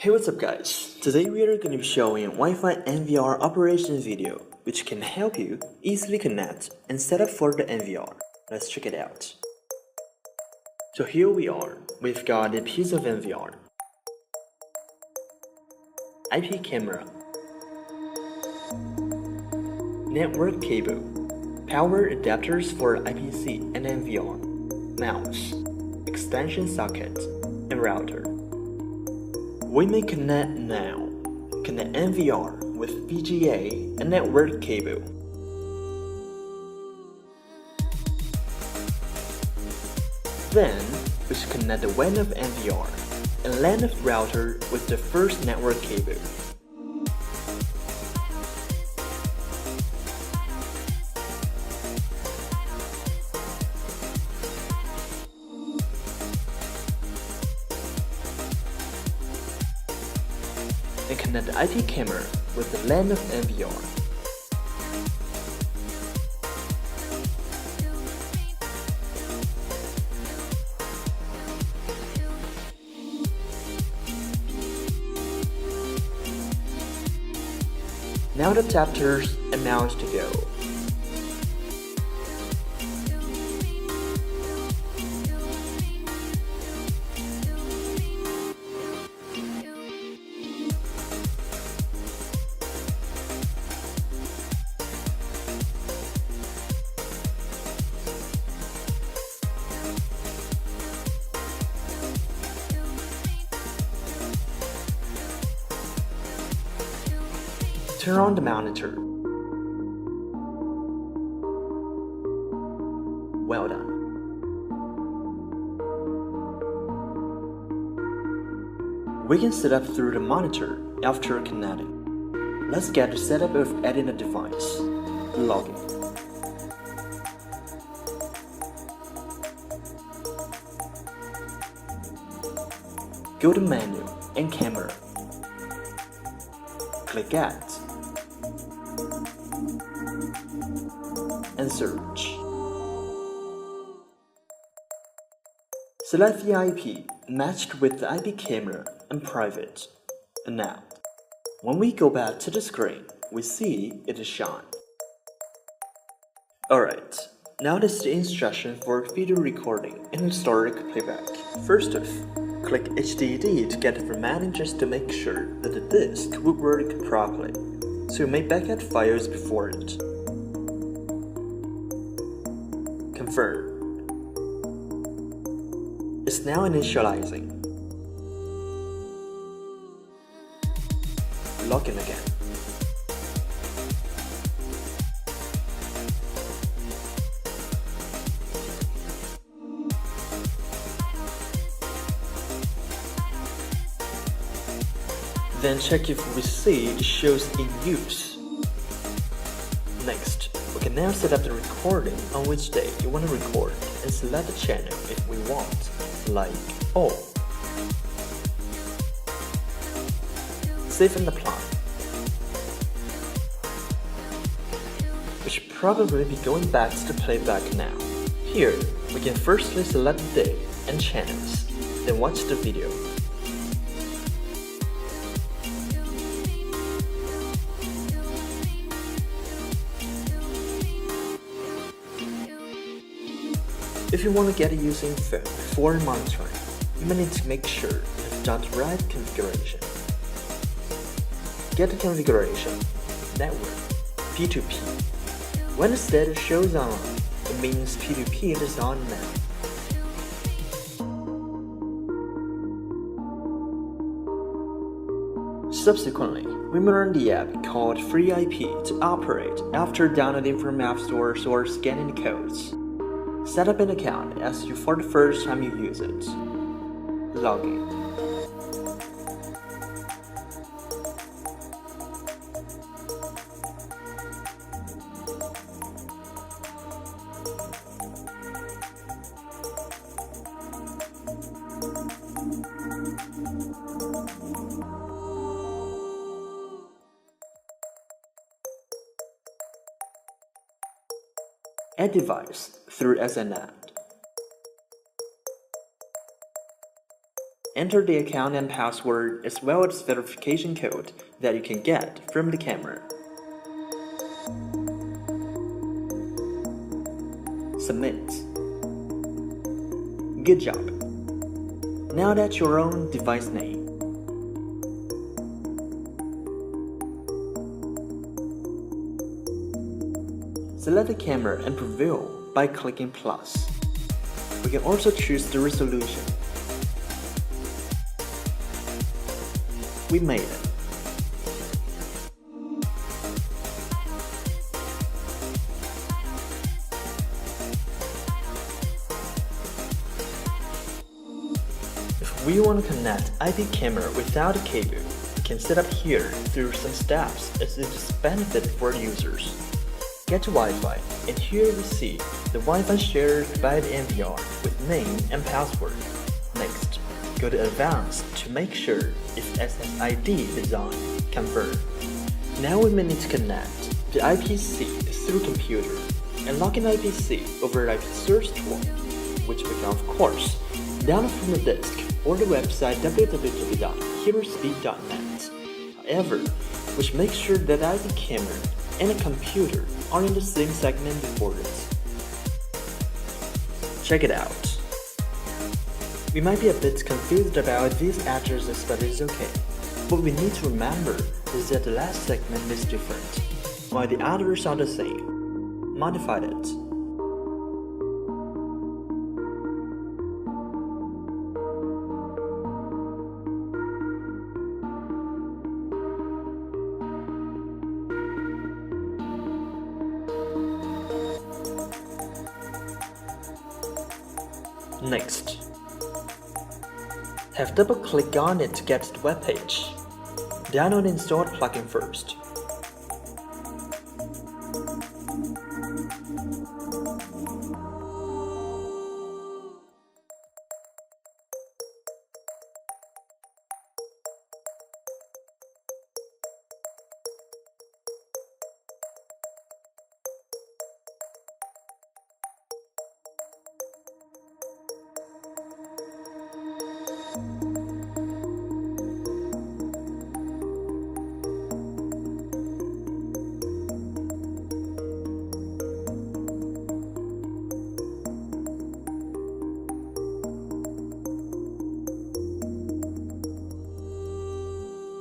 Hey, what's up guys? Today we are going to be showing Wi-Fi NVR Operation video, which can help you easily connect and set up for the NVR. Let's check it out. So here we are, we've got a piece of NVR, IP camera, network cable, power adapters for IPC and NVR, mouse, extension socket, and router. We may connect now. Connect NVR with VGA and network cable. Then, we should connect the WAN of NVR and LAN of router with the first network cable. And connect the IP camera with the LAN of NVR. Now the adapters and mouse to go. Turn on the monitor. Well done. We can set up through the monitor after connecting. Let's get the setup of adding a device. Login. Go to menu and camera. Click Add and search. Select the IP matched with the IP camera and private. And now, when we go back to the screen, we see it is shown. Alright, now this is the instruction for video recording and historic playback. First off, click HDD to get the formatting just to make sure that the disk would work properly, so you may backup files before it. Confirm. It's now initializing. Login again. Then check if we see it shows in use. Next, we can now set up the recording on which day you want to record and select the channel if we want, like all. Save and apply. We should probably be going back to the playback now. Here, we can firstly select the day and channels, then watch the video. If you want to get a user info before monitoring, you may need to make sure you have done the right configuration. Get the configuration, network, P2P. When the status shows online, it means P2P is on now. Subsequently, we may run the app called FreeIP to operate after downloading from App Stores or scanning the codes. Set up an account as you for the first time you use it. Login. Add device through SNAP. Enter the account and password as well as verification code that you can get from the camera. Submit. Good job. Now that's your own device name. Select the camera and preview by clicking plus. We can also choose the resolution. We made it. If we want to connect IP camera without a cable, we can set up here through some steps as it is benefit for the users. Get to Wi-Fi, and here we see the Wi-Fi shared by the NVR with name and password. Next, go to Advanced to make sure if SSID is on, confirm. Now we may need to connect the IPC through computer and log in IPC over IP search tool, which we can of course download from the disk or the website www.hyperspeed.net. However, we should make sure that IP camera and a computer are in the same segment before it. Check it out. We might be a bit confused about these addresses, but it's okay. What we need to remember is that the last segment is different, while the others are the same. Modify it. Next, have double click on it to get to the web page. Download and install the plugin first.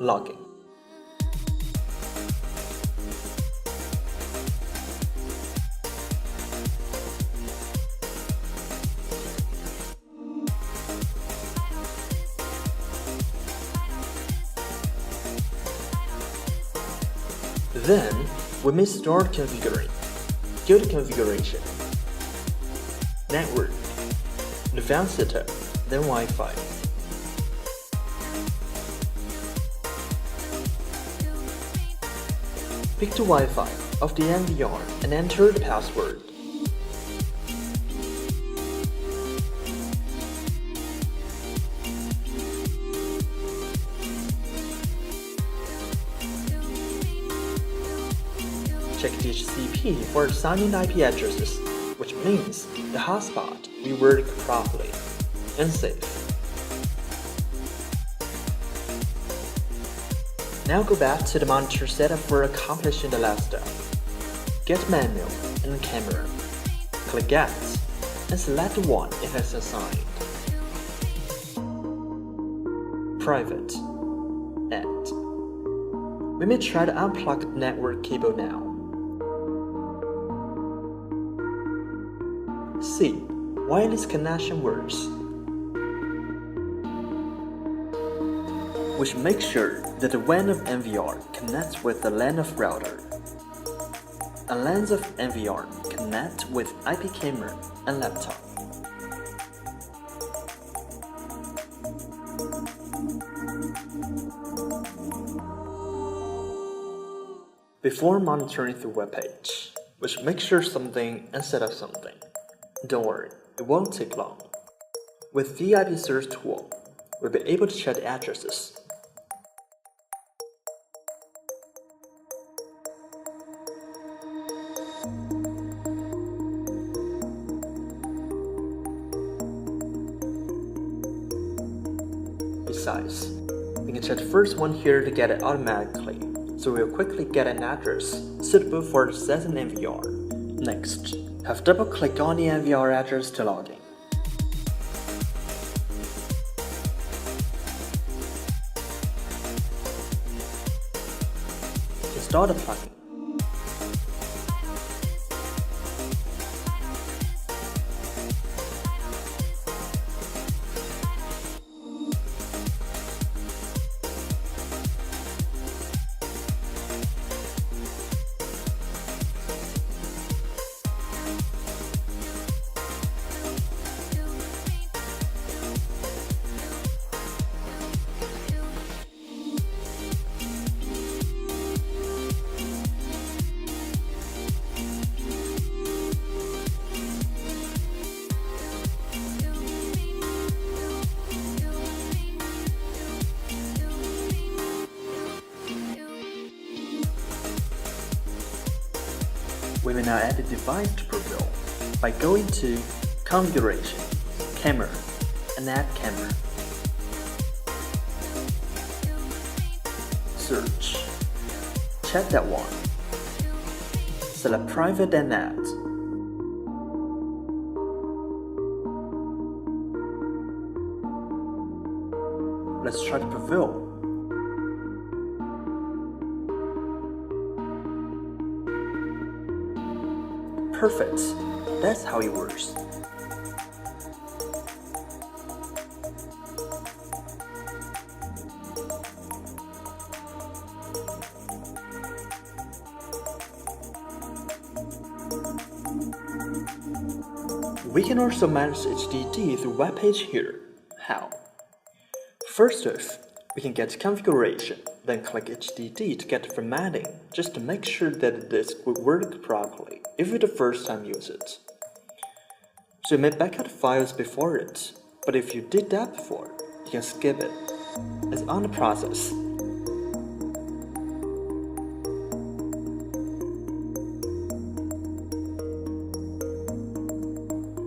Logging. Then, we may start configuring. Go to Configuration, Network, Advanced Setup, then Wi-Fi. Pick the Wi-Fi of the NVR and enter the password. Check DHCP for assigning IP addresses, which means the hotspot will work properly and safe. Now go back to the monitor setup for accomplishing the last step. Get menu and camera. Click Get and select the one it has assigned. Private. Add. We may try to unplug the network cable now. See, wireless connection works. We should make sure that the WAN of NVR connects with the LAN of router. A LAN of NVR connect with IP camera and laptop. Before monitoring the web page, we should make sure something and set up something. Don't worry, it won't take long. With the IP search tool, we'll be able to check the addresses. We can check the first one here to get it automatically, so we'll quickly get an address suitable for accessing NVR. Next, have double-click on the NVR address to log in. Install the plugin. We will now add a device to profile by going to Configuration, Camera, and Add Camera. Search. Check that one. Select Private and Add. Let's try to profile. Perfect. That's how it works. We can also manage HDD through web page here. How? First off, we can get configuration, then click HDD to get formatting, just to make sure that the disk will work properly if it's the first time you use it. So you may backup files before it, but if you did that before, you can skip it. It's on the process.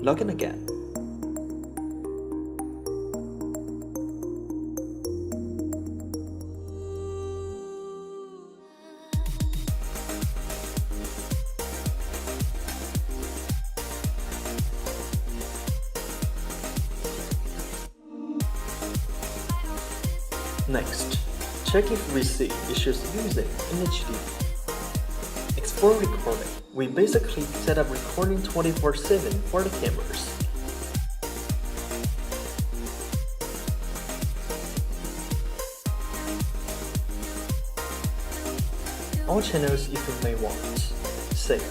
Log in again. Next, check if we see issues using HDD. Export recording. We basically set up recording 24/7 for the cameras. All channels if you may want. Save.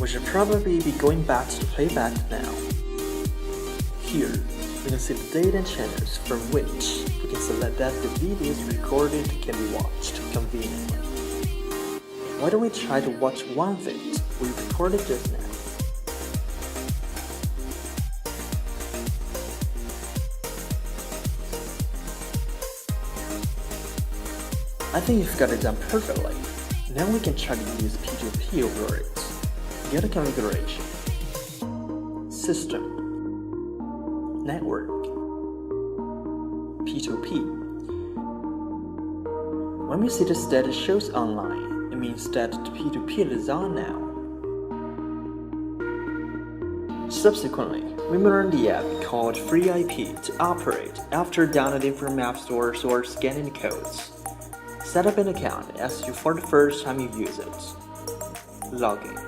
We should probably be going back to the playback now. Here, we can see the date and channels from which we can select that the videos recorded can be watched conveniently. Why don't we try to watch one of it we recorded just now? I think you've got it done perfectly. Now we can try to use P2P over it. Get a configuration. System. Network. P2P. When we see the status shows online, it means that the P2P is on now. Subsequently, we may run the app called FreeIP to operate after downloading from App Stores or scanning the codes. Set up an account as you for the first time you use it. Login.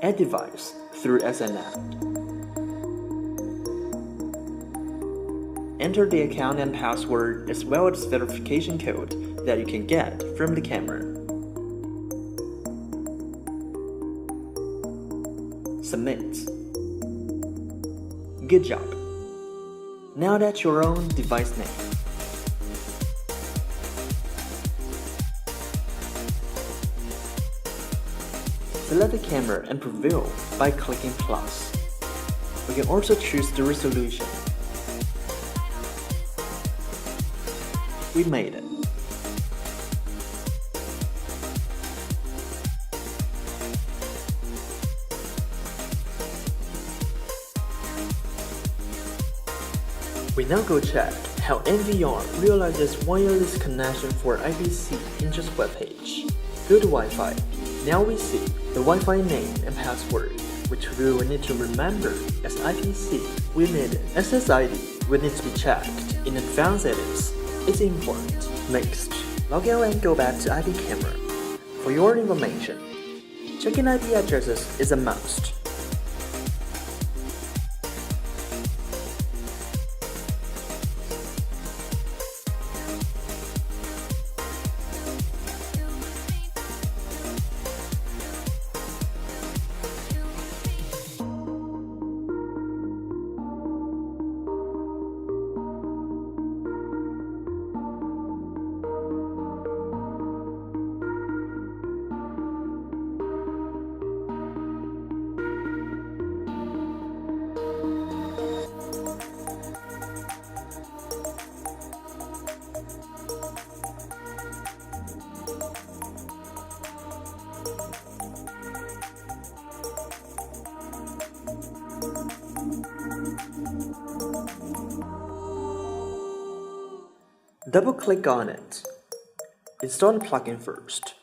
Add device through SNAP. Enter the account and password as well as verification code that you can get from the camera. Submit. Good job. Now that's your own device name. select the camera and preview by clicking plus. We can also choose the resolution. We made it. We now go check how NVR realizes wireless connection for IPC in just web page. Go to Wi-Fi. Now we see the Wi-Fi name and password, which we will need to remember as IPC. We need SSID will need to be checked in advanced settings. It's important. Next, log out and go back to IP camera. For your information, checking IP addresses is a must. Double-click on it. Install the plugin first.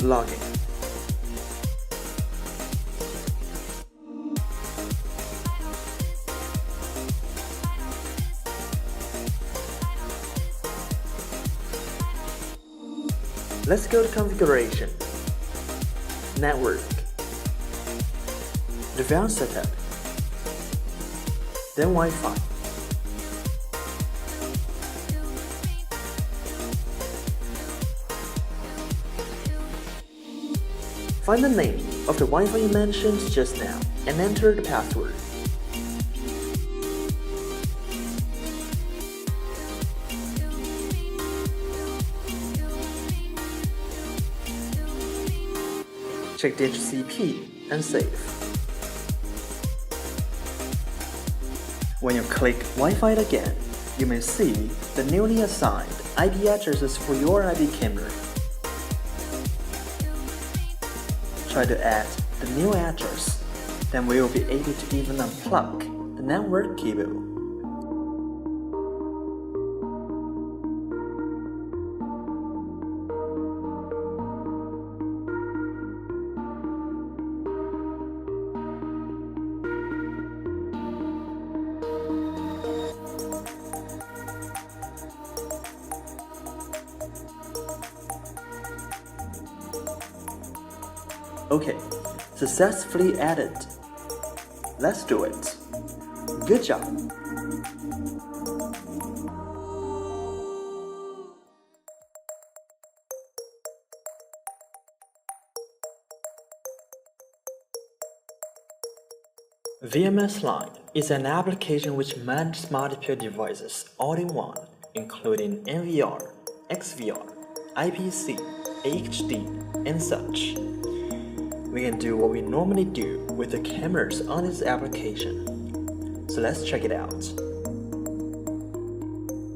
Login. Let's go to configuration, network, advanced setup, then Wi-Fi. Find the name of the Wi-Fi you mentioned just now and enter the password. Check the HCP and save. When you click Wi-Fi again, you may see the newly assigned IP addresses for your IP camera. Try to add the new address, then we will be able to even unplug the network cable. Okay, successfully added. Let's do it. Good job. VMS Line is an application which manages multiple devices all in one, including NVR, XVR, IPC, HD, and such. We can do what we normally do with the cameras on this application. So let's check it out.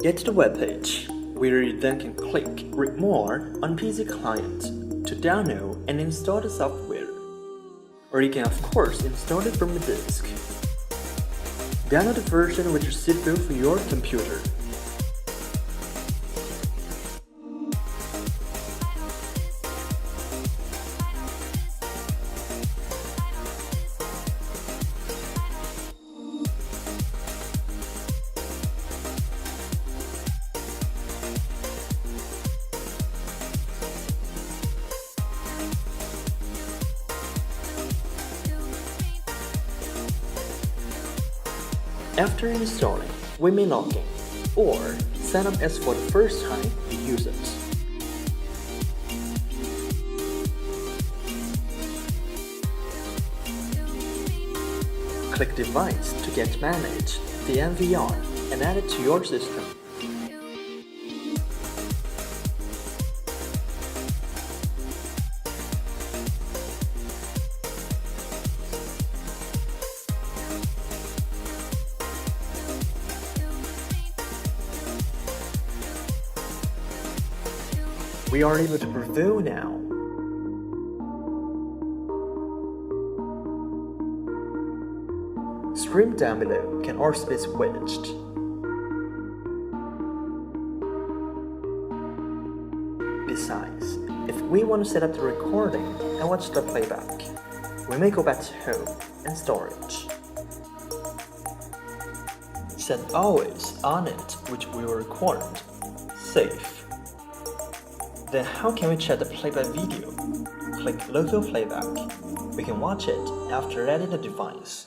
Get to the web page, where you then can click Read More on PC Client to download and install the software. Or you can of course install it from the disk. Download the version which is suitable for your computer. After installing, we may log in or sign up as for the first time we use it. Click Device to get manage the NVR and add it to your system. We are able to preview now. Stream down below can also be switched. Besides, if we want to set up the recording and watch the playback, we may go back to Home and Storage. Set Always on it which we will record. Save. Then how can we check the playback video? Click Local Playback. We can watch it after adding the device.